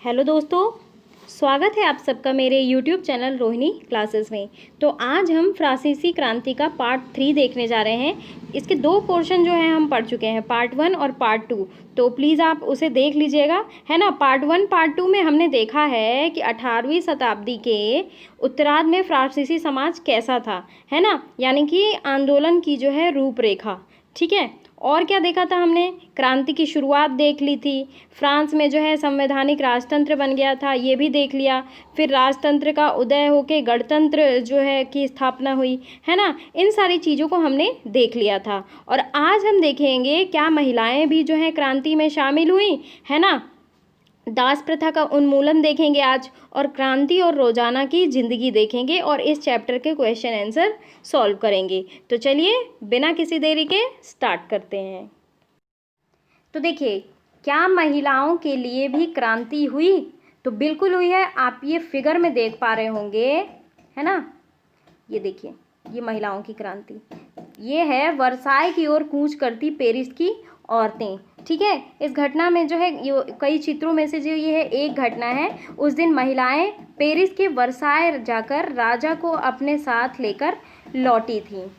Hello दोस्तों, स्वागत है आप सबका मेरे YouTube चैनल रोहिणी क्लासेस में। तो आज हम फ्रांसीसी क्रांति का पार्ट 3 देखने जा रहे हैं। इसके दो पोर्शन जो हैं हम पढ़ चुके हैं, पार्ट 1 और पार्ट 2। तो प्लीज़ आप उसे देख लीजिएगा, है ना। पार्ट 1 पार्ट 2 में हमने देखा है कि 18वीं शताब्दी के उत्तरार्ध में फ्रांसीसी समाज कैसा था, है ना, यानी कि आंदोलन की जो है रूपरेखा। ठीक है, और क्या देखा था हमने, क्रांति की शुरुआत देख ली थी, फ्रांस में जो है संवैधानिक राजतंत्र बन गया था, ये भी देख लिया। फिर राजतंत्र का उदय होके गणतंत्र जो है की स्थापना हुई, है ना। इन सारी चीज़ों को हमने देख लिया था। और आज हम देखेंगे क्या महिलाएं भी जो है क्रांति में शामिल हुई, है ना। दास प्रथा का उन्मूलन देखेंगे आज, और क्रांति और रोजाना की जिंदगी देखेंगे, और इस चैप्टर के क्वेश्चन आंसर सॉल्व करेंगे। तो चलिए बिना किसी देरी के स्टार्ट करते हैं। तो देखिए, क्या महिलाओं के लिए भी क्रांति हुई? तो बिल्कुल हुई है। आप ये फिगर में देख पा रहे होंगे, है ना। ये देखिए, ये महिलाओं की क्रांति, ये है वर्साय की ओर कूच करती पेरिस की औरतें। ठीक है, इस घटना में जो है कई चित्रों में से जो ये है एक घटना है। उस दिन महिलाएं पेरिस के वर्साय जाकर राजा को अपने साथ लेकर लौटी थी।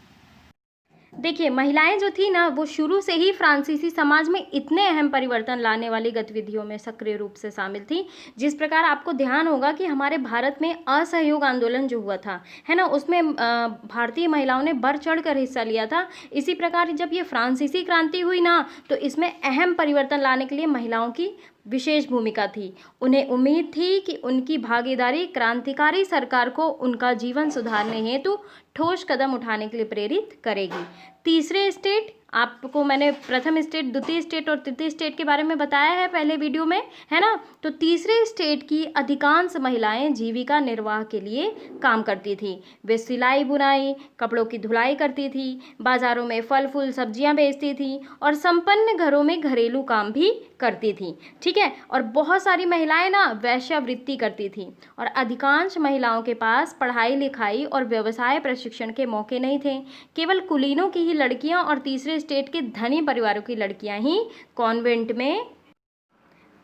देखिए, महिलाएं जो थी ना, वो शुरू से ही फ्रांसीसी समाज में इतने अहम परिवर्तन लाने वाली गतिविधियों में सक्रिय रूप से शामिल थी। जिस प्रकार आपको ध्यान होगा कि हमारे भारत में असहयोग आंदोलन जो हुआ था, है ना, उसमें भारतीय महिलाओं ने बढ़ चढ़ कर हिस्सा लिया था। इसी प्रकार जब ये फ्रांसीसी क्रांति हुई ना, तो इसमें अहम परिवर्तन लाने के लिए महिलाओं की विशेष भूमिका थी। उन्हें उम्मीद थी कि उनकी भागीदारी क्रांतिकारी सरकार को उनका जीवन सुधारने हेतु ठोस कदम उठाने के लिए प्रेरित करेगी। तीसरे स्टेट, आपको मैंने प्रथम स्टेट, द्वितीय स्टेट और तृतीय स्टेट के बारे में बताया है पहले वीडियो में, है ना। तो तीसरे स्टेट की अधिकांश महिलाएं जीविका निर्वाह के लिए काम करती थी। वे सिलाई बुनाई, कपड़ों की धुलाई करती थी, बाजारों में फल फूल सब्जियां बेचती थी, और संपन्न घरों में घरेलू काम भी करती थी। ठीक है, और बहुत सारी महिलाएं ना वैश्यावृत्ति करती थी, और अधिकांश महिलाओं के पास पढ़ाई लिखाई और व्यवसाय प्रशिक्षण के मौके नहीं थे। केवल कुलीनों की ही लड़कियां और तीसरे स्टेट के धनी परिवारों की लड़कियां ही कॉन्वेंट में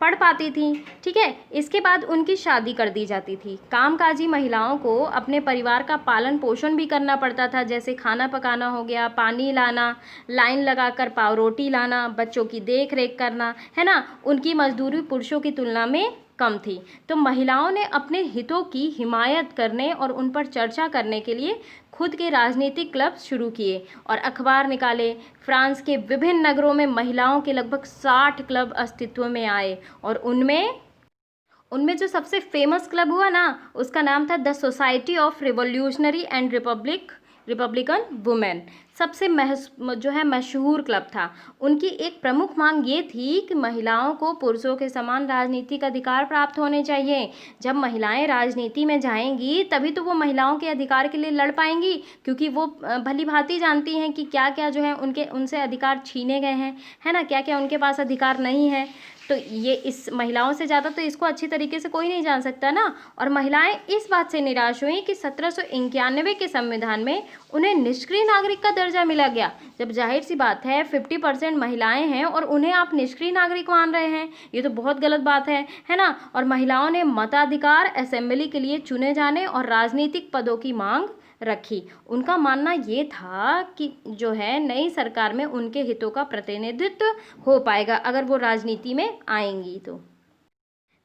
पढ़ पाती थी। ठीक है, इसके बाद उनकी शादी कर दी जाती थी। कामकाजी महिलाओं को अपने परिवार का पालन पोषण भी करना पड़ता था, जैसे खाना पकाना हो गया, पानी लाना, लाइन लगाकर पाव रोटी लाना, बच्चों की देख रेख करना, है ना। उनकी मजदूरी पुरुषों की तुलना में कम थी। तो महिलाओं ने अपने हितों की हिमायत करने और उन पर चर्चा करने के लिए खुद के राजनीतिक क्लब शुरू किए और अखबार निकाले। फ्रांस के विभिन्न नगरों में महिलाओं के लगभग 60 क्लब अस्तित्व में आए, और उनमें जो सबसे फेमस क्लब हुआ ना, उसका नाम था the society of revolutionary and Republican women. सबसे जो है मशहूर क्लब था। उनकी एक प्रमुख मांग ये थी कि महिलाओं को पुरुषों के समान राजनीतिक अधिकार प्राप्त होने चाहिए। जब महिलाएं राजनीति में जाएंगी तभी तो वो महिलाओं के अधिकार के लिए लड़ पाएंगी, क्योंकि वो भली भांति जानती हैं कि क्या क्या जो है उनसे अधिकार छीने गए हैं, है ना, क्या क्या उनके पास अधिकार नहीं है। तो ये इस महिलाओं से ज़्यादा तो इसको अच्छी तरीके से कोई नहीं जान सकता ना। और महिलाएं इस बात से निराश हुई कि 1791 के संविधान में उन्हें निष्क्रिय नागरिक का दर्जा मिला गया। जब जाहिर सी बात है 50% महिलाएं हैं और उन्हें आप निष्क्रिय नागरिक मान रहे हैं, ये तो बहुत गलत बात है ना। और महिलाओं ने मताधिकार, असेंबली के लिए चुने जाने और राजनीतिक पदों की मांग रखी। उनका मानना ये था कि जो है नई सरकार में उनके हितों का प्रतिनिधित्व हो पाएगा अगर वो राजनीति में आएंगी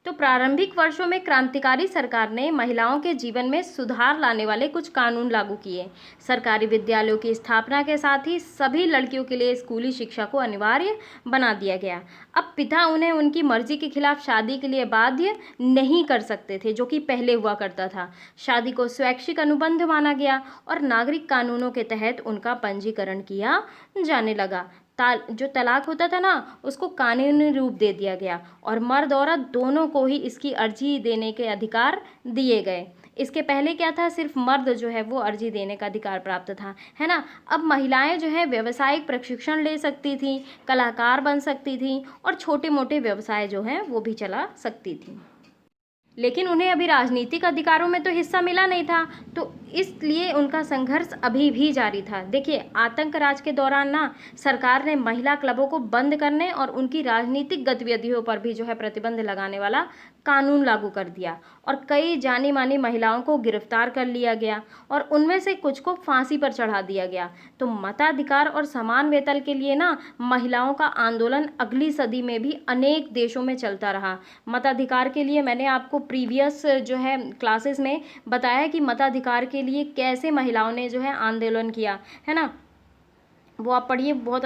तो प्रारंभिक वर्षों में क्रांतिकारी सरकार ने महिलाओं के जीवन में सुधार लाने वाले कुछ कानून लागू किए। सरकारी विद्यालयों की स्थापना के साथ ही सभी लड़कियों के लिए स्कूली शिक्षा को अनिवार्य बना दिया गया। अब पिता उन्हें उनकी मर्जी के खिलाफ शादी के लिए बाध्य नहीं कर सकते थे, जो कि पहले हुआ करता था। शादी को स्वैच्छिक अनुबंध माना गया और नागरिक कानूनों के तहत उनका पंजीकरण किया जाने लगा। जो तलाक होता था ना, उसको कानूनी रूप दे दिया गया, और मर्द औरत दोनों को ही इसकी अर्जी देने के अधिकार दिए गए। इसके पहले क्या था, सिर्फ मर्द जो है वो अर्जी देने का अधिकार प्राप्त था, है ना। अब महिलाएं जो है व्यावसायिक प्रशिक्षण ले सकती थी, कलाकार बन सकती थी, और छोटे मोटे व्यवसाय जो हैं वो भी चला सकती थी। लेकिन उन्हें अभी राजनीतिक अधिकारों में तो हिस्सा मिला नहीं था। तो इसलिए उनका संघर्ष अभी भी जारी था। देखिए, आतंक राज के दौरान ना सरकार ने महिला क्लबों को बंद करने और उनकी राजनीतिक गतिविधियों पर भी जो है प्रतिबंध लगाने वाला कानून लागू कर दिया और कई जानी मानी महिलाओं को गिरफ्तार कर लिया गया और उनमें से कुछ को फांसी पर चढ़ा दिया गया। तो मताधिकार और समान वेतन के लिए ना महिलाओं का आंदोलन अगली सदी में भी अनेक देशों में चलता रहा। मताधिकार के लिए मैंने आपको प्रीवियस जो है क्लासेस में बताया कि मताधिकार के लिए कैसे महिलाओं ने जो है आंदोलन किया, है ना। वो आप पढ़िए, बहुत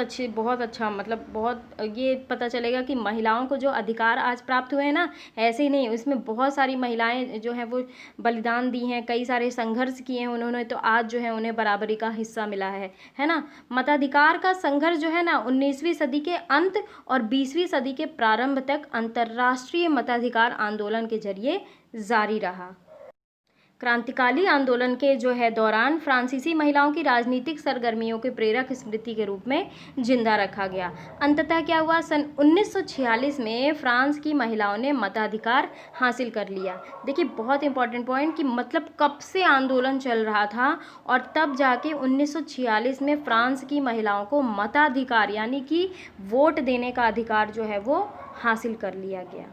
अच्छा, मतलब बहुत ये पता चलेगा कि महिलाओं को जो अधिकार आज प्राप्त हुए हैं ना, ऐसे ही नहीं, इसमें बहुत सारी महिलाएं जो हैं वो बलिदान दी हैं, कई सारे संघर्ष किए हैं उन्होंने, तो आज जो है उन्हें बराबरी का हिस्सा मिला है ना। मताधिकार का संघर्ष जो है ना 19वीं सदी के अंत और 20वीं सदी के प्रारंभ तक अंतर्राष्ट्रीय मताधिकार आंदोलन के जरिए जारी रहा। क्रांतिकाली आंदोलन के जो है दौरान फ्रांसीसी महिलाओं की राजनीतिक सरगर्मियों के प्रेरक स्मृति के रूप में जिंदा रखा गया। अंततः क्या हुआ, सन 1946 में फ्रांस की महिलाओं ने मताधिकार हासिल कर लिया। देखिए, बहुत इंपॉर्टेंट पॉइंट कि मतलब कब से आंदोलन चल रहा था और तब जाके 1946 में फ्रांस की महिलाओं को मताधिकार यानी कि वोट देने का अधिकार जो है वो हासिल कर लिया गया।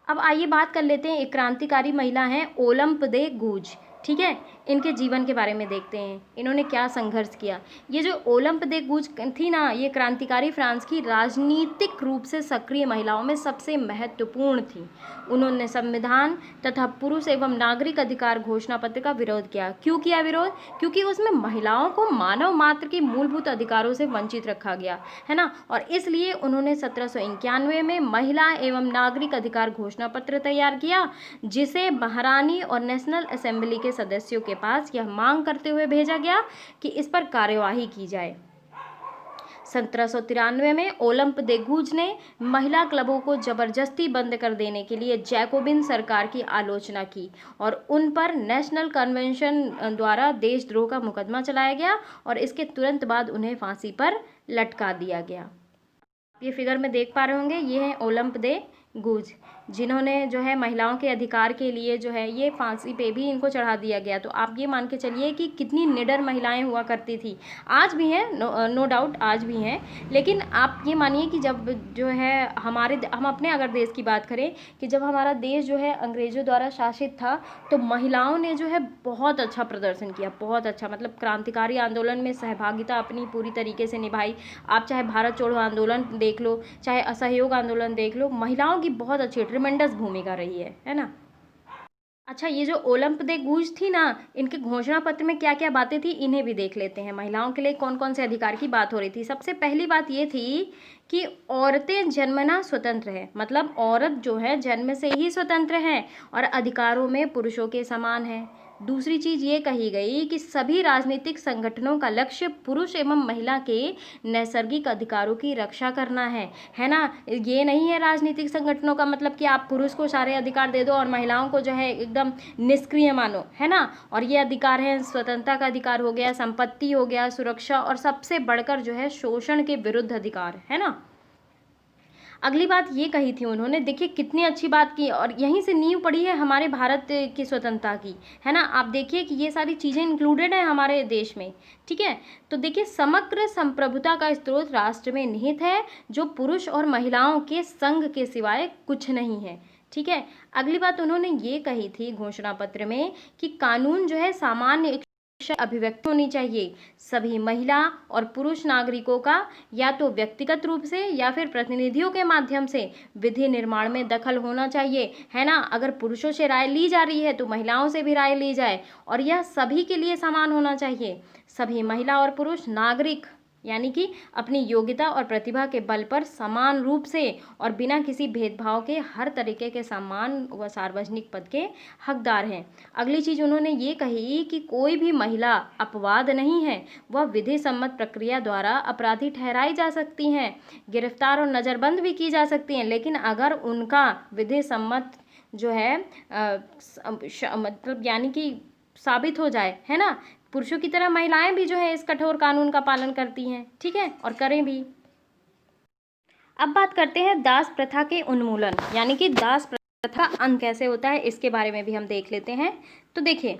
अब आइए बात कर लेते हैं, एक क्रांतिकारी महिला हैं ओलंप दे गूज, ठीक है। इनके जीवन के बारे में देखते हैं, इन्होंने क्या संघर्ष किया। ये जो ओलंप दे गूज थी ना, ये क्रांतिकारी फ्रांस की राजनीतिक रूप से सक्रिय महिलाओं में सबसे महत्वपूर्ण थी। उन्होंने संविधान तथा पुरुष एवं नागरिक अधिकार घोषणा पत्र का विरोध किया। क्यों किया विरोध? क्योंकि उसमें महिलाओं को मानव मात्र के मूलभूत अधिकारों से वंचित रखा गया, है ना। और इसलिए उन्होंने 1791 में महिला एवं नागरिक अधिकार घोषणा पत्र तैयार किया, जिसे महारानी और नेशनल असेंबली के सदस्यों के पास यह मांग करते हुए भेजा गया कि इस पर कार्यवाही की जाए। 1793 में ओलंप दे गूज ने महिला क्लबों को जबरदस्ती बंद कर देने के लिए जैकोबिन सरकार की आलोचना की और उन पर नेशनल कन्वेंशन द्वारा देशद्रोह का मुकदमा चलाया गया और इसके तुरंत बाद उन्हें फांसी पर लटका दिया गया। ये फिगर में देख पा रहे होंगे, ये है ओलंप दे गूज, जिन्होंने जो है महिलाओं के अधिकार के लिए जो है ये फांसी पे भी इनको चढ़ा दिया गया। तो आप ये मान के चलिए कि कितनी निडर महिलाएं हुआ करती थी, आज भी हैं, नो डाउट आज भी हैं। लेकिन आप ये मानिए कि जब जो है हम अपने अगर देश की बात करें कि जब हमारा देश जो है अंग्रेज़ों द्वारा शासित था, तो महिलाओं ने जो है बहुत अच्छा प्रदर्शन किया, बहुत अच्छा, मतलब क्रांतिकारी आंदोलन में सहभागिता अपनी पूरी तरीके से निभाई। आप चाहे भारत छोड़ो आंदोलन देख लो, चाहे असहयोग आंदोलन देख लो, महिलाओं की बहुत अच्छी ट्रिमेंडस भूमिका रही है ना। अच्छा, ये जो ओलंप दे गूज थी ना, इनके घोषणा पत्र में क्या क्या बातें थी, इन्हें भी देख लेते हैं। महिलाओं के लिए कौन कौन से अधिकार की बात हो रही थी। सबसे पहली बात ये थी कि औरतें जन्मना स्वतंत्र है, मतलब औरत जो है जन्म से ही स्वतंत्र है और अधिकारों में पुरुषों के समान है। दूसरी चीज़ ये कही गई कि सभी राजनीतिक संगठनों का लक्ष्य पुरुष एवं महिला के नैसर्गिक अधिकारों की रक्षा करना है ना। ये नहीं है राजनीतिक संगठनों का मतलब कि आप पुरुष को सारे अधिकार दे दो और महिलाओं को जो है एकदम निष्क्रिय मानो, है ना। और ये अधिकार हैं, स्वतंत्रता का अधिकार हो गया, संपत्ति हो गया, सुरक्षा, और सबसे बढ़कर जो है शोषण के विरुद्ध अधिकार, है ना। अगली बात ये कही थी उन्होंने, देखिए कितनी अच्छी बात की, और यहीं से नींव पड़ी है हमारे भारत की स्वतंत्रता की, है ना। आप देखिए कि ये सारी चीज़ें इंक्लूडेड हैं हमारे देश में, ठीक है। तो देखिए, समग्र संप्रभुता का स्रोत राष्ट्र में निहित है, जो पुरुष और महिलाओं के संघ के सिवाय कुछ नहीं है, ठीक है। अगली बात उन्होंने ये कही थी घोषणा पत्र में कि कानून जो है सामान्य अभिव्यक्ति होनी चाहिए। सभी महिला और पुरुष नागरिकों का या तो व्यक्तिगत रूप से या फिर प्रतिनिधियों के माध्यम से विधि निर्माण में दखल होना चाहिए, है ना। अगर पुरुषों से राय ली जा रही है तो महिलाओं से भी राय ली जाए, और यह सभी के लिए समान होना चाहिए। सभी महिला और पुरुष नागरिक यानी कि अपनी योग्यता और प्रतिभा के बल पर समान रूप से और बिना किसी भेदभाव के हर तरीके के सम्मान व सार्वजनिक पद के हकदार हैं। अगली चीज़ उन्होंने ये कही कि कोई भी महिला अपवाद नहीं है, वह विधि सम्मत प्रक्रिया द्वारा अपराधी ठहराई जा सकती हैं, गिरफ्तार और नज़रबंद भी की जा सकती हैं, लेकिन अगर उनका विधि सम्मत जो है मतलब यानी कि साबित हो जाए, है ना। पुरुषों की तरह महिलाएं भी जो है इस कठोर कानून का पालन करती हैं, ठीक है, और करें भी। अब बात करते हैं दास प्रथा के उन्मूलन, यानी कि दास प्रथा अंत कैसे होता है, इसके बारे में भी हम देख लेते हैं। तो देखिए,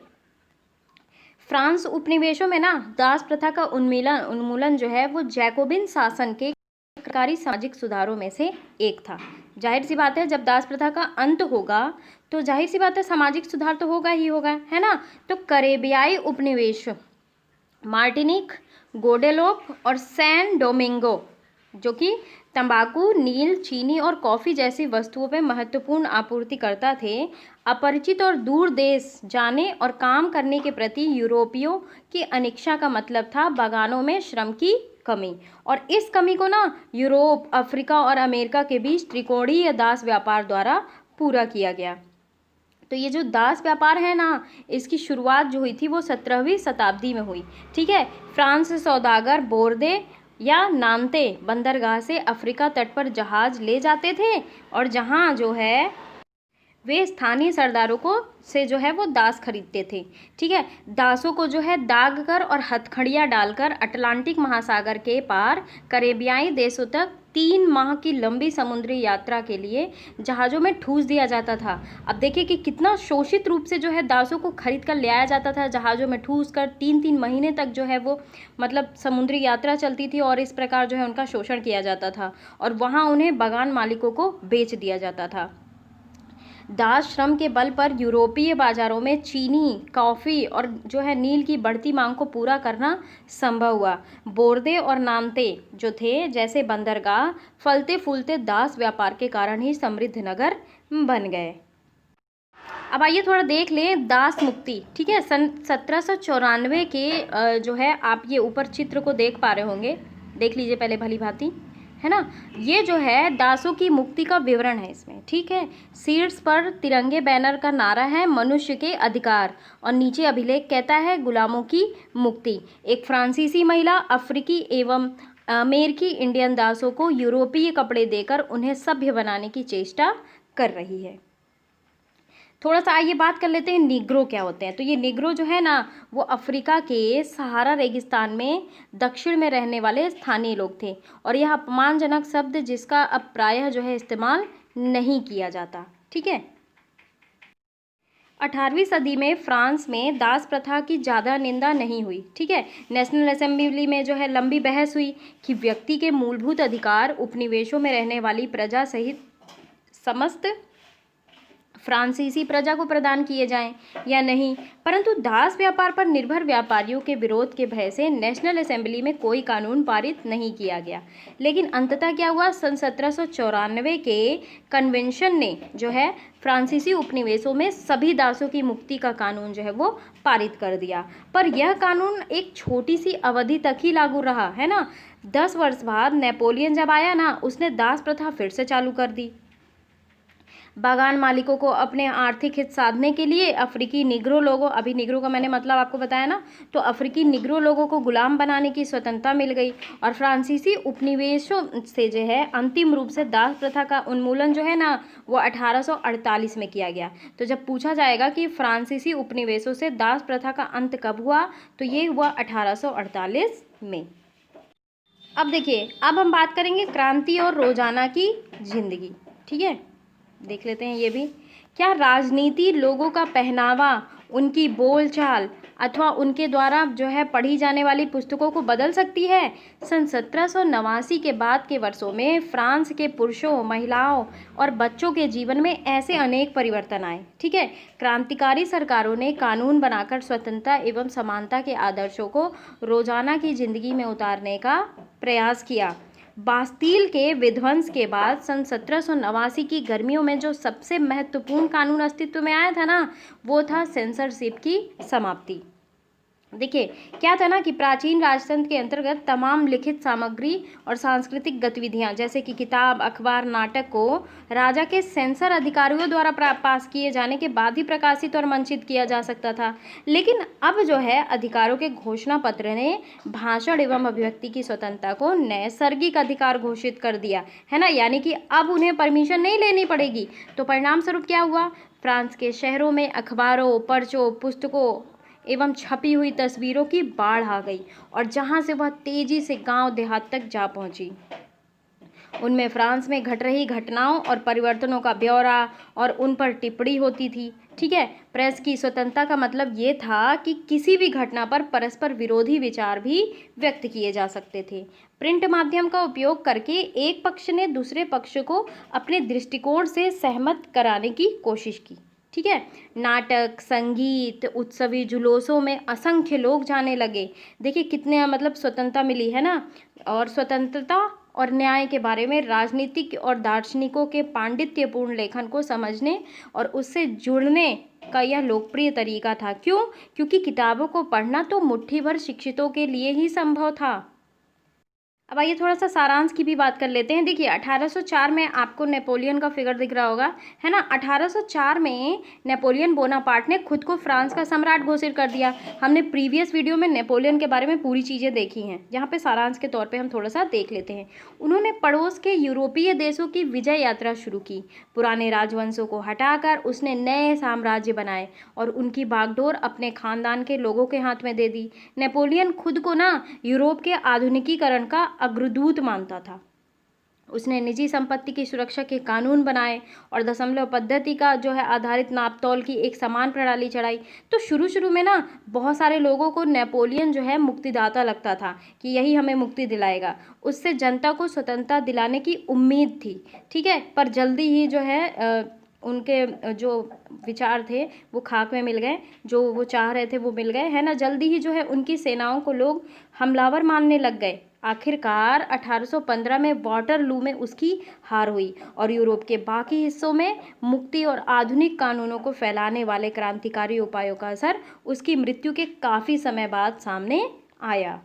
फ्रांस उपनिवेशों में ना दास प्रथा का उन्मूलन जो है वो जैकोबिन शासन के क्रांतिकारी सामाजिक सुधारों में से एक था। जाहिर सी बात है, जब दास प्रथा का अंत होगा तो जाहिर सी बात है सामाजिक सुधार तो होगा ही होगा, है ना। तो करेबियाई उपनिवेश मार्टिनिक, गोडेलोप और सैन डोमिंगो, जो कि तंबाकू, नील, चीनी और कॉफ़ी जैसी वस्तुओं में महत्वपूर्ण आपूर्तिकर्ता थे, अपरिचित और दूर देश जाने और काम करने के प्रति यूरोपियों की अनिच्छा का मतलब था बागानों में श्रम की कमी। और इस कमी को ना यूरोप, अफ्रीका और अमेरिका के बीच त्रिकोणीय दास व्यापार द्वारा पूरा किया गया। तो ये जो दास व्यापार है ना, इसकी शुरुआत जो हुई थी वो 17वीं शताब्दी में हुई। ठीक है, फ्रांस से सौदागर बोर्दे या नान्ते बंदरगाह से अफ्रीका तट पर जहाज ले जाते थे, और जहाँ जो है वे स्थानीय सरदारों को से जो है वो दास खरीदते थे। ठीक है, दासों को जो है दाग कर और हथकड़ियाँ डालकर अटलांटिक महासागर के पार करेबियाई देशों तक 3 माह की लंबी समुद्री यात्रा के लिए जहाज़ों में ठूस दिया जाता था। अब देखिए कि कितना शोषित रूप से जो है दासों को खरीद कर ले आया जाता था, जहाज़ों में ठूस कर 3-3 महीने तक जो है वो मतलब समुद्री यात्रा चलती थी, और इस प्रकार जो है उनका शोषण किया जाता था, और वहाँ उन्हें बागान मालिकों को बेच दिया जाता था। दास श्रम के बल पर यूरोपीय बाजारों में चीनी, कॉफ़ी और जो है नील की बढ़ती मांग को पूरा करना संभव हुआ। बोर्दे और नान्ते जो थे जैसे बंदरगाह फलते फूलते दास व्यापार के कारण ही समृद्ध नगर बन गए। अब आइए थोड़ा देख लें दास मुक्ति। ठीक है, सन 1794 के जो है आप ये ऊपर चित्र को देख पा रहे होंगे, देख लीजिए पहले भली भांति, है ना। ये जो है दासों की मुक्ति का विवरण है इसमें। ठीक है, शीर्ष पर तिरंगे बैनर का नारा है मनुष्य के अधिकार, और नीचे अभिलेख कहता है गुलामों की मुक्ति। एक फ्रांसीसी महिला अफ्रीकी एवं अमेरिकी इंडियन दासों को यूरोपीय कपड़े देकर उन्हें सभ्य बनाने की चेष्टा कर रही है। थोड़ा सा आइए बात कर लेते हैं निग्रो क्या होते हैं। तो ये निग्रो जो है ना वो अफ्रीका के सहारा रेगिस्तान में दक्षिण में रहने वाले स्थानीय लोग थे, और यह अपमानजनक शब्द जिसका अब प्रायः जो है इस्तेमाल नहीं किया जाता। ठीक है, 18वीं सदी में फ्रांस में दास प्रथा की ज़्यादा निंदा नहीं हुई। ठीक है, नेशनल असेंबली में जो है लंबी बहस हुई कि व्यक्ति के मूलभूत अधिकार उपनिवेशों में रहने वाली प्रजा सहित समस्त फ्रांसीसी प्रजा को प्रदान किए जाएं या नहीं, परंतु दास व्यापार पर निर्भर व्यापारियों के विरोध के भय से नेशनल असेंबली में कोई कानून पारित नहीं किया गया। लेकिन अंततः क्या हुआ, सन 1794 के कन्वेंशन ने जो है फ्रांसीसी उपनिवेशों में सभी दासों की मुक्ति का कानून जो है वो पारित कर दिया। पर यह कानून एक छोटी सी अवधि तक ही लागू रहा, है ना। 10 वर्ष बाद नेपोलियन जब आया ना, उसने दास प्रथा फिर से चालू कर दी। बागान मालिकों को अपने आर्थिक हित साधने के लिए अफ्रीकी निग्रो लोगों, अभी निग्रो का मैंने मतलब आपको बताया ना, तो अफ्रीकी निग्रो लोगों को गुलाम बनाने की स्वतंत्रता मिल गई, और फ्रांसीसी उपनिवेशों से जो है अंतिम रूप से दास प्रथा का उन्मूलन जो है ना वो 1848 में किया गया। तो जब पूछा जाएगा कि फ्रांसीसी उपनिवेशों से दास प्रथा का अंत कब हुआ, तो ये हुआ 1848 में। अब देखिए, अब हम बात करेंगे क्रांति और रोजाना की जिंदगी। ठीक है, देख लेते हैं ये भी। क्या राजनीति लोगों का पहनावा, उनकी बोलचाल अथवा उनके द्वारा जो है पढ़ी जाने वाली पुस्तकों को बदल सकती है? सन 1789 के बाद के वर्षों में फ्रांस के पुरुषों, महिलाओं और बच्चों के जीवन में ऐसे अनेक परिवर्तन आए। ठीक है, क्रांतिकारी सरकारों ने कानून बनाकर स्वतंत्रता एवं समानता के आदर्शों को रोजाना की जिंदगी में उतारने का प्रयास किया। बास्तील के विध्वंस के बाद सन 1789 की गर्मियों में जो सबसे महत्वपूर्ण कानून अस्तित्व में आया था ना, वो था सेंसरशिप की समाप्ति। देखिए क्या था ना कि प्राचीन राजतंत्र के अंतर्गत तमाम लिखित सामग्री और सांस्कृतिक गतिविधियां जैसे कि किताब, अखबार, नाटक को राजा के सेंसर अधिकारियों द्वारा पास किए जाने के बाद ही प्रकाशित और मंचित किया जा सकता था। लेकिन अब जो है अधिकारों के घोषणा पत्र ने भाषण एवं अभिव्यक्ति की स्वतंत्रता को नैसर्गिक अधिकार घोषित कर दिया, है ना। यानी कि अब उन्हें परमिशन नहीं लेनी पड़ेगी। तो परिणाम स्वरूप क्या हुआ, फ्रांस के शहरों में अखबारों, पर्चों, पुस्तकों एवं छपी हुई तस्वीरों की बाढ़ आ गई, और जहां से वह तेजी से गांव देहात तक जा पहुंची। उनमें फ्रांस में घट रही घटनाओं और परिवर्तनों का ब्यौरा और उन पर टिप्पणी होती थी। ठीक है, प्रेस की स्वतंत्रता का मतलब ये था कि किसी भी घटना पर परस्पर विरोधी विचार भी व्यक्त किए जा सकते थे। प्रिंट माध्यम का उपयोग करके एक पक्ष ने दूसरे पक्ष को अपने दृष्टिकोण से सहमत कराने की कोशिश की। ठीक है, नाटक, संगीत, उत्सवी जुलूसों में असंख्य लोग जाने लगे। देखिए कितने मतलब स्वतंत्रता मिली है ना। और स्वतंत्रता और न्याय के बारे में राजनीतिक और दार्शनिकों के पांडित्यपूर्ण लेखन को समझने और उससे जुड़ने का यह लोकप्रिय तरीका था। क्यों? क्योंकि किताबों को पढ़ना तो मुट्ठी भर शिक्षितों के लिए ही संभव था। अब आइए थोड़ा सा सारांश की भी बात कर लेते हैं। देखिए 1804 में आपको नेपोलियन का फिगर दिख रहा होगा, है ना। 1804 में नेपोलियन बोनापार्ट ने खुद को फ्रांस का सम्राट घोषित कर दिया। हमने प्रीवियस वीडियो में नेपोलियन के बारे में पूरी चीज़ें देखी हैं, यहाँ पे सारांश के तौर पे हम थोड़ा सा देख लेते हैं। उन्होंने पड़ोस के यूरोपीय देशों की विजय यात्रा शुरू की। पुराने राजवंशों को हटाकर उसने नए साम्राज्य बनाए और उनकी बागडोर अपने खानदान के लोगों के हाथ में दे दी। नेपोलियन खुद को ना यूरोप के आधुनिकीकरण का अग्रदूत मानता था। उसने निजी संपत्ति की सुरक्षा के कानून बनाए और दशमलव पद्धति का जो है आधारित नापतोल की एक समान प्रणाली चढ़ाई। तो शुरू में ना बहुत सारे लोगों को नेपोलियन जो है मुक्तिदाता लगता था कि यही हमें मुक्ति दिलाएगा। उससे जनता को स्वतंत्रता दिलाने की उम्मीद थी। ठीक है, पर जल्दी ही जो है उनके जो विचार थे वो खाक में मिल गए, जो वो चाह रहे थे वो मिल गए, है ना। जल्दी ही जो है उनकी सेनाओं को लोग हमलावर मानने लग गए। आखिरकार 1815 में वाटरलू में उसकी हार हुई और यूरोप के बाकी हिस्सों में मुक्ति और आधुनिक कानूनों को फैलाने वाले क्रांतिकारी उपायों का असर उसकी मृत्यु के काफ़ी समय बाद सामने आया।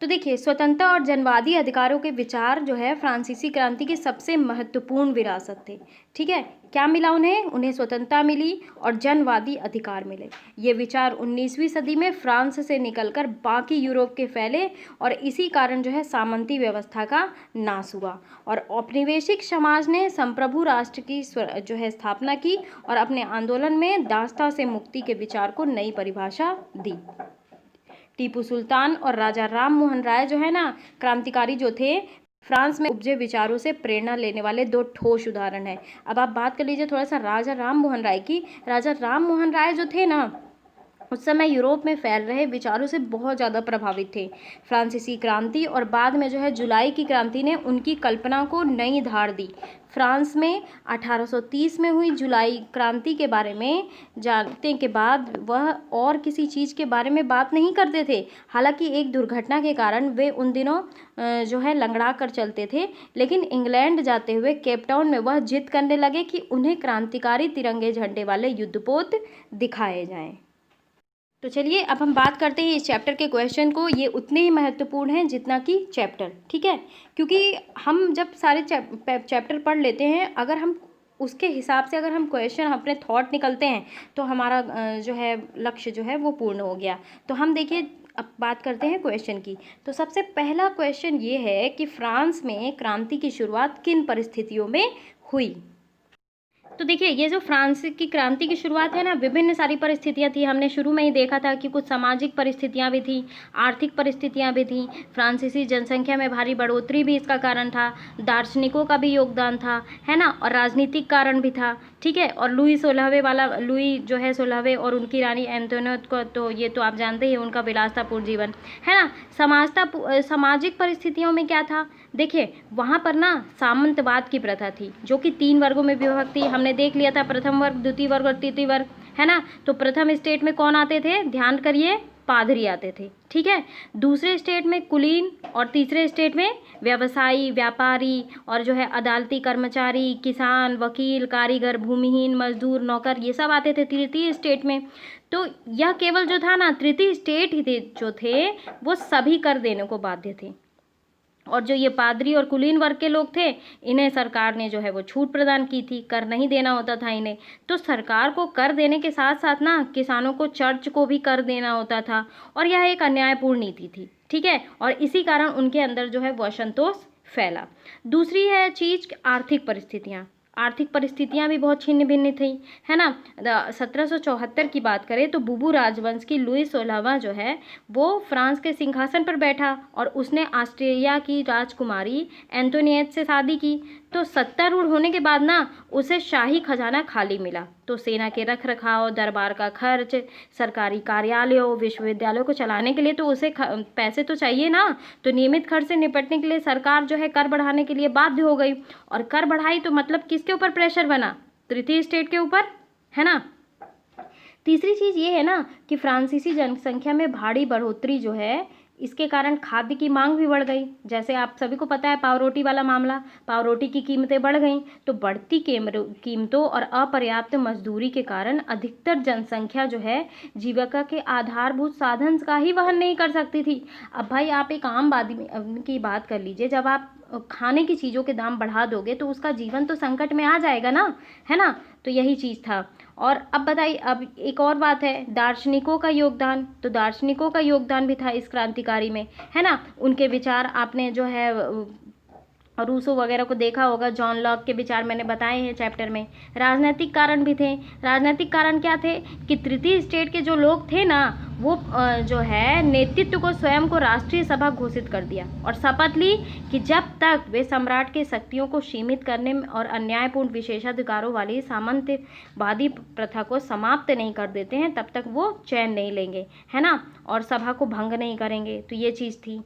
तो देखिए स्वतंत्रता और जनवादी अधिकारों के विचार जो है फ्रांसीसी क्रांति की सबसे महत्वपूर्ण विरासत थे। ठीक है, क्या मिला उन्हें स्वतंत्रता मिली और जनवादी अधिकार मिले। ये विचार 19वीं सदी में फ्रांस से निकलकर बाकी यूरोप के फैले और इसी कारण जो है सामंती व्यवस्था का नाश हुआ और औपनिवेशिक समाज ने संप्रभु राष्ट्र की जो है स्थापना की और अपने आंदोलन में दासता से मुक्ति के विचार को नई परिभाषा दी। टीपू सुल्तान और राजा राम मोहन राय जो है ना क्रांतिकारी जो थे, फ्रांस में उपजे विचारों से प्रेरणा लेने वाले दो ठोस उदाहरण हैं। अब आप बात कर लीजिए थोड़ा सा राजा राम मोहन राय की। राजा राम मोहन राय जो थे ना उस समय यूरोप में फैल रहे विचारों से बहुत ज़्यादा प्रभावित थे। फ्रांसीसी क्रांति और बाद में जो है जुलाई की क्रांति ने उनकी कल्पना को नई धार दी। फ्रांस में 1830 में हुई जुलाई क्रांति के बारे में जानने के बाद वह और किसी चीज़ के बारे में बात नहीं करते थे। हालांकि एक दुर्घटना के कारण वे उन दिनों जो है लंगड़ा कर चलते थे, लेकिन इंग्लैंड जाते हुए केप टाउन में वह जिद करने लगे कि उन्हें क्रांतिकारी तिरंगे झंडे वाले युद्धपोत दिखाए जाएं। तो चलिए अब हम बात करते हैं इस चैप्टर के क्वेश्चन को। ये उतने ही महत्वपूर्ण हैं जितना कि चैप्टर। ठीक है, क्योंकि हम जब सारे चैप्टर पढ़ लेते हैं, अगर हम उसके हिसाब से अगर हम क्वेश्चन अपने थॉट निकलते हैं तो हमारा जो है लक्ष्य जो है वो पूर्ण हो गया। तो हम देखिए अब बात करते हैं क्वेश्चन की। तो सबसे पहला क्वेश्चन ये है कि फ्रांस में क्रांति की शुरुआत किन परिस्थितियों में हुई। तो देखिए ये जो फ्रांस की क्रांति की शुरुआत है ना, विभिन्न सारी परिस्थितियां थी। हमने शुरू में ही देखा था कि कुछ सामाजिक परिस्थितियां भी थी, आर्थिक परिस्थितियां भी थी। फ्रांसीसी जनसंख्या में भारी बढ़ोतरी भी इसका कारण था, दार्शनिकों का भी योगदान था, है ना, और राजनीतिक कारण भी था। ठीक है, और लुई 16वें वाला लुई जो है 16वें और उनकी रानी एंटोनेट को तो ये तो आप जानते ही, उनका विलासतापूर्ण जीवन, है ना। सामाजिक परिस्थितियों में क्या था, देखिए वहाँ पर ना सामंतवाद की प्रथा थी जो कि 3 वर्गों में विभक्त थी। हमने देख लिया था प्रथम वर्ग, द्वितीय वर्ग और तृतीय वर्ग, है ना। तो प्रथम स्टेट में कौन आते थे, ध्यान करिए, पादरी आते थे। ठीक है, दूसरे स्टेट में कुलीन और तीसरे स्टेट में व्यवसायी, व्यापारी और जो है अदालती कर्मचारी, किसान, वकील, कारीगर, भूमिहीन, मजदूर, नौकर, ये सब आते थे तृतीय स्टेट में। तो यह केवल जो था ना तृतीय स्टेट ही थे जो थे वो सभी कर देने को बाध्य थे, और जो ये पादरी और कुलीन वर्ग के लोग थे इन्हें सरकार ने जो है वो छूट प्रदान की थी, कर नहीं देना होता था इन्हें। तो सरकार को कर देने के साथ साथ ना किसानों को, चर्च को भी कर देना होता था, और यह एक अन्यायपूर्ण नीति थी। ठीक है, और इसी कारण उनके अंदर जो है वो असंतोष फैला। दूसरी है चीज आर्थिक परिस्थितियाँ। आर्थिक परिस्थितियां भी बहुत छिन्न भिन्न थी, है ना। 1774 की बात करें तो बुबू राजवंश की लुई 16वां जो है वो फ्रांस के सिंहासन पर बैठा और उसने ऑस्ट्रिया की राजकुमारी एंटोनियट से शादी की। तो सत्तारूढ़ होने के बाद ना उसे शाही खजाना खाली मिला, तो सेना के रख रखाव, दरबार का खर्च, सरकारी कार्यालयों, विश्वविद्यालयों को चलाने के लिए तो उसे पैसे तो चाहिए ना। तो नियमित खर्च से निपटने के लिए सरकार जो है कर बढ़ाने के लिए बाध्य हो गई, और कर बढ़ाई तो मतलब किसके ऊपर प्रेशर बना? तृतीय स्टेट के ऊपर, है ना। तीसरी चीज़ ये है ना कि फ्रांसीसी जनसंख्या में भारी बढ़ोतरी जो है, इसके कारण खाद्य की मांग भी बढ़ गई। जैसे आप सभी को पता है पाव रोटी वाला मामला, पाव रोटी की कीमतें बढ़ गईं। तो बढ़ती कीमतों और अपर्याप्त मजदूरी के कारण अधिकतर जनसंख्या जो है जीविका के आधारभूत साधन का ही वहन नहीं कर सकती थी। अब भाई आप एक आम आदमी की बात कर लीजिए, जब आप खाने की चीज़ों के दाम बढ़ा दोगे तो उसका जीवन तो संकट में आ जाएगा ना, है ना। तो यही चीज़ था। और अब बताइए, अब एक और बात है, दार्शनिकों का योगदान। तो दार्शनिकों का योगदान भी था इस क्रांतिकारी में, है ना। उनके विचार आपने जो है रूसो वगैरह को देखा होगा, जॉन लॉक के विचार मैंने बताए हैं चैप्टर में। राजनीतिक कारण भी थे। राजनीतिक कारण क्या थे कि तृतीय स्टेट के जो लोग थे ना वो जो है नेतृत्व को स्वयं को राष्ट्रीय सभा घोषित कर दिया और शपथ ली कि जब तक वे सम्राट के शक्तियों को सीमित करने में और अन्यायपूर्ण विशेषाधिकारों वाली सामंतवादी प्रथा को समाप्त नहीं कर देते हैं तब तक वो चैन नहीं लेंगे, है ना, और सभा को भंग नहीं करेंगे। तो ये चीज़ थी।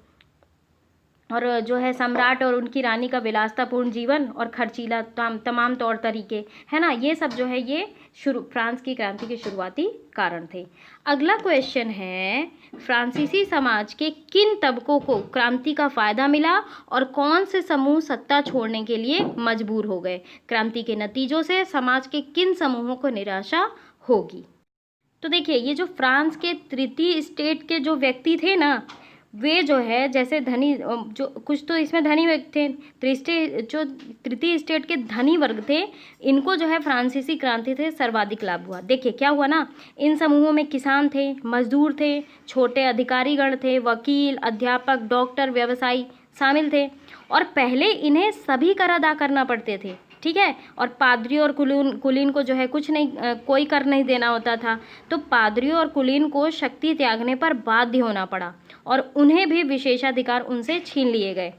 और जो है सम्राट और उनकी रानी का विलासतापूर्ण जीवन और खर्चीला तमाम तौर तरीके, है ना, ये सब जो है ये फ्रांस की क्रांति के शुरुआती कारण थे। अगला क्वेश्चन है, फ्रांसीसी समाज के किन तबकों को क्रांति का फायदा मिला और कौन से समूह सत्ता छोड़ने के लिए मजबूर हो गए? क्रांति के नतीजों से समाज के किन समूहों को निराशा होगी? तो देखिए, ये जो फ्रांस के तृतीय स्टेट के जो व्यक्ति थे ना, वे जो है जैसे धनी, जो कुछ तो इसमें धनी व्यक्ति थे, जो तृतीय स्टेट के धनी वर्ग थे, इनको जो है फ्रांसीसी क्रांति से सर्वाधिक लाभ हुआ। देखिए क्या हुआ ना, इन समूहों में किसान थे, मजदूर थे, छोटे अधिकारीगण थे, वकील, अध्यापक, डॉक्टर, व्यवसायी शामिल थे। और पहले इन्हें सभी कर अदा करना पड़ते थे, ठीक है। और पादरियों और कुलीन को जो है कुछ नहीं, कोई कर नहीं देना होता था। तो पादरियों और कुलीन को शक्ति त्यागने पर बाध्य होना पड़ा और उन्हें भी विशेषाधिकार उनसे छीन लिए गए।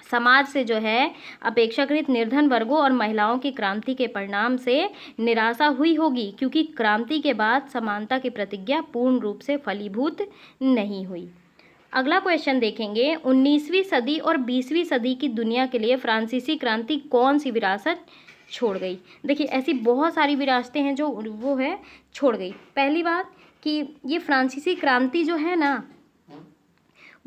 समाज से जो है अपेक्षाकृत निर्धन वर्गों और महिलाओं की क्रांति के परिणाम से निराशा हुई होगी, क्योंकि क्रांति के बाद समानता की प्रतिज्ञा पूर्ण रूप से फलीभूत नहीं हुई। अगला क्वेश्चन देखेंगे, 19वीं सदी और 20वीं सदी की दुनिया के लिए फ्रांसीसी क्रांति कौन सी विरासत छोड़ गई? देखिए ऐसी बहुत सारी विरासतें हैं जो वो है छोड़ गई। पहली बात कि ये फ्रांसीसी क्रांति जो है ना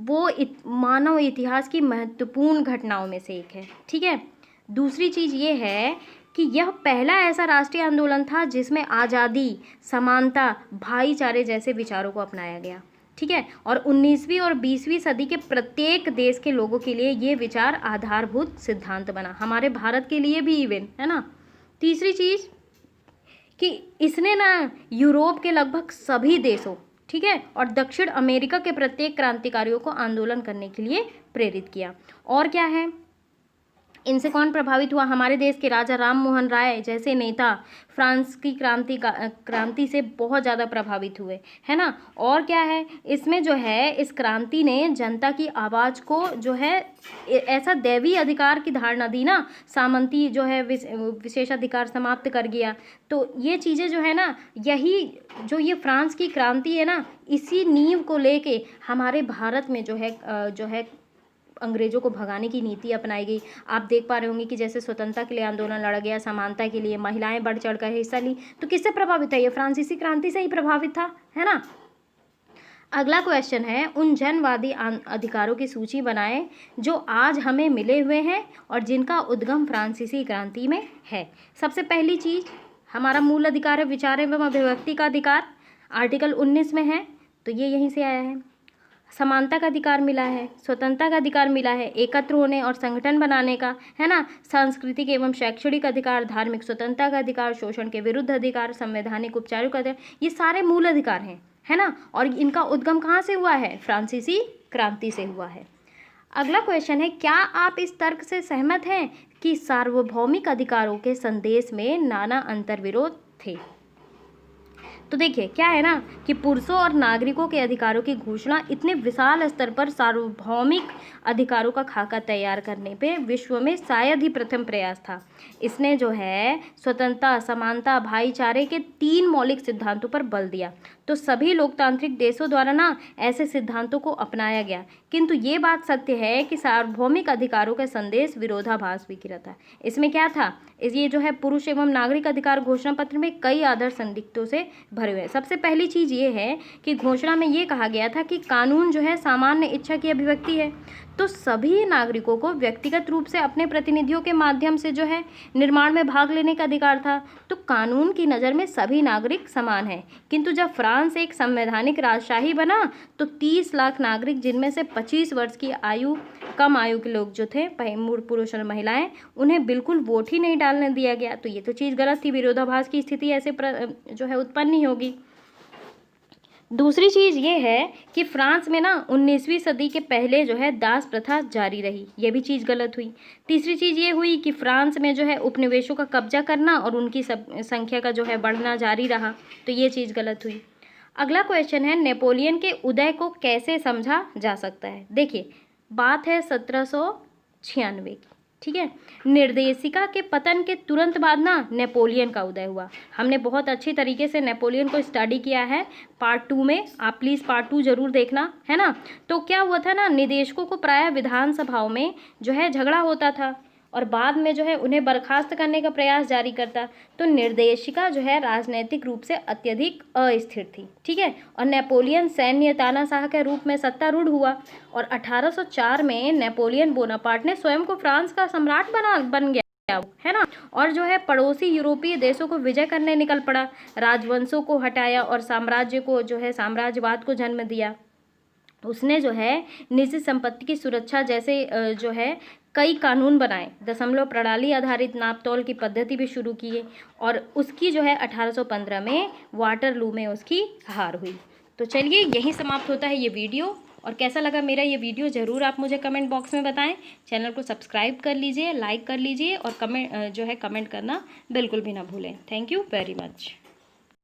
वो मानव इतिहास की महत्वपूर्ण घटनाओं में से एक है, ठीक है। दूसरी चीज़ ये है कि यह पहला ऐसा राष्ट्रीय आंदोलन था जिसमें आज़ादी, समानता, भाईचारे जैसे विचारों को अपनाया गया, ठीक है। और 19वीं और 20वीं सदी के प्रत्येक देश के लोगों के लिए ये विचार आधारभूत सिद्धांत बना, हमारे भारत के लिए भी इवन, है ना। तीसरी चीज़ कि इसने ना यूरोप के लगभग सभी देशों, ठीक है, और दक्षिण अमेरिका के प्रत्येक क्रांतिकारियों को आंदोलन करने के लिए प्रेरित किया। और क्या है, इनसे कौन प्रभावित हुआ? हमारे देश के राजा राम मोहन राय जैसे नेता फ्रांस की क्रांति से बहुत ज़्यादा प्रभावित हुए, है ना। और क्या है, इसमें जो है इस क्रांति ने जनता की आवाज़ को जो है ऐसा दैवीय अधिकार की धारणा दी ना, सामंती जो है विशेषाधिकार समाप्त कर गया। तो ये चीज़ें जो है ना, यही जो ये फ्रांस की क्रांति है ना, इसी नींव को लेके हमारे भारत में जो है अंग्रेजों को भगाने की नीति अपनाई गई। आप देख पा रहे होंगे कि जैसे स्वतंत्रता के लिए आंदोलन लड़ा गया, समानता के लिए महिलाएं बढ़ चढ़ कर हिस्सा ली, तो किससे प्रभावित है? ये फ्रांसीसी क्रांति से ही प्रभावित था, है ना। अगला क्वेश्चन है, उन जनवादी अधिकारों की सूची बनाएं जो आज हमें मिले हुए हैं और जिनका उद्गम फ्रांसीसी क्रांति में है। सबसे पहली चीज़, हमारा मूल अधिकार है विचार एवं अभिव्यक्ति का अधिकार, आर्टिकल 19 में है, तो ये यहीं से आया है। समानता का अधिकार मिला है, स्वतंत्रता का अधिकार मिला है, एकत्र होने और संगठन बनाने का, है ना, सांस्कृतिक एवं शैक्षणिक अधिकार, धार्मिक स्वतंत्रता का अधिकार, शोषण के विरुद्ध अधिकार, संवैधानिक उपचारों का अधिकार, ये सारे मूल अधिकार हैं, है ना। और इनका उद्गम कहाँ से हुआ है? फ्रांसीसी क्रांति से हुआ है। अगला क्वेश्चन है, क्या आप इस तर्क से सहमत हैं कि सार्वभौमिक अधिकारों के संदेश में नाना अंतर्विरोध थे? तो देखिए क्या है ना कि पुरुषों और नागरिकों के अधिकारों की घोषणा इतने विशाल स्तर पर सार्वभौमिक अधिकारों का खाका तैयार करने पे विश्व में शायद ही प्रथम प्रयास था। इसने जो है स्वतंत्रता, समानता, भाईचारे के 3 मौलिक सिद्धांतों पर बल दिया। तो सभी लोकतांत्रिक देशों द्वारा ना ऐसे सिद्धांतों को अपनाया गया, किंतु ये बात सत्य है कि सार्वभौमिक अधिकारों का संदेश विरोधाभास भी गिरा था। इसमें क्या था, ये जो है पुरुष एवं नागरिक अधिकार घोषणा पत्र में कई आदर्श संदिग्धों से भरे हुए हैं। सबसे पहली चीज़ ये है कि घोषणा में ये कहा गया था कि कानून जो है सामान्य इच्छा की अभिव्यक्ति है, तो सभी नागरिकों को व्यक्तिगत रूप से अपने प्रतिनिधियों के माध्यम से जो है निर्माण में भाग लेने का अधिकार था। तो कानून की नज़र में सभी नागरिक समान हैं। किंतु जब फ्रांस एक संवैधानिक राजशाही बना तो 30 लाख नागरिक, जिनमें से 25 वर्ष की आयु कम आयु के लोग जो थे, पुरुष और महिलाएं, उन्हें बिल्कुल वोट ही नहीं डालने दिया गया। तो ये तो चीज़ गलत थी, विरोधाभास की स्थिति ऐसे जो है उत्पन्न नहीं होगी। दूसरी चीज़ ये है कि फ्रांस में ना 19वीं सदी के पहले जो है दास प्रथा जारी रही, ये भी चीज़ गलत हुई। तीसरी चीज़ ये हुई कि फ्रांस में जो है उपनिवेशों का कब्जा करना और उनकी संख्या का जो है बढ़ना जारी रहा, तो ये चीज़ गलत हुई। अगला क्वेश्चन है, नेपोलियन के उदय को कैसे समझा जा सकता है? देखिए बात है 1796 की, ठीक है। निर्देशिका के पतन के तुरंत बाद ना नेपोलियन का उदय हुआ। हमने बहुत अच्छी तरीके से नेपोलियन को स्टडी किया है पार्ट 2 में, आप प्लीज़ पार्ट 2 जरूर देखना, है ना। तो क्या हुआ था ना, निदेशकों को प्रायः विधानसभाओं में जो है झगड़ा होता था और बाद में जो है उन्हें बर्खास्त करने का प्रयास जारी करता। तो निर्देशिका जो है राजनैतिक रूप से अत्यधिक अस्थिर थी, ठीक है। और नेपोलियन सैन्य तानाशाह के रूप में सत्तारूढ़ हुआ और 1804 में नेपोलियन बोनापार्ट ने स्वयं को फ्रांस का सम्राट बन गया, है ना। और जो है पड़ोसी यूरोपीय देशों को विजय करने निकल पड़ा, राजवंशों को हटाया और साम्राज्य को जो है साम्राज्यवाद को जन्म दिया। उसने जो है निजी संपत्ति की सुरक्षा जैसे जो है कई कानून बनाए, दशमलव प्रणाली आधारित नापतोल की पद्धति भी शुरू की और उसकी जो है 1815 में वाटरलू में उसकी हार हुई। तो चलिए यहीं समाप्त होता है ये वीडियो, और कैसा लगा मेरा ये वीडियो ज़रूर आप मुझे कमेंट बॉक्स में बताएं। चैनल को सब्सक्राइब कर लीजिए, लाइक कर लीजिए और कमेंट करना बिल्कुल भी ना भूलें। Thank you very much.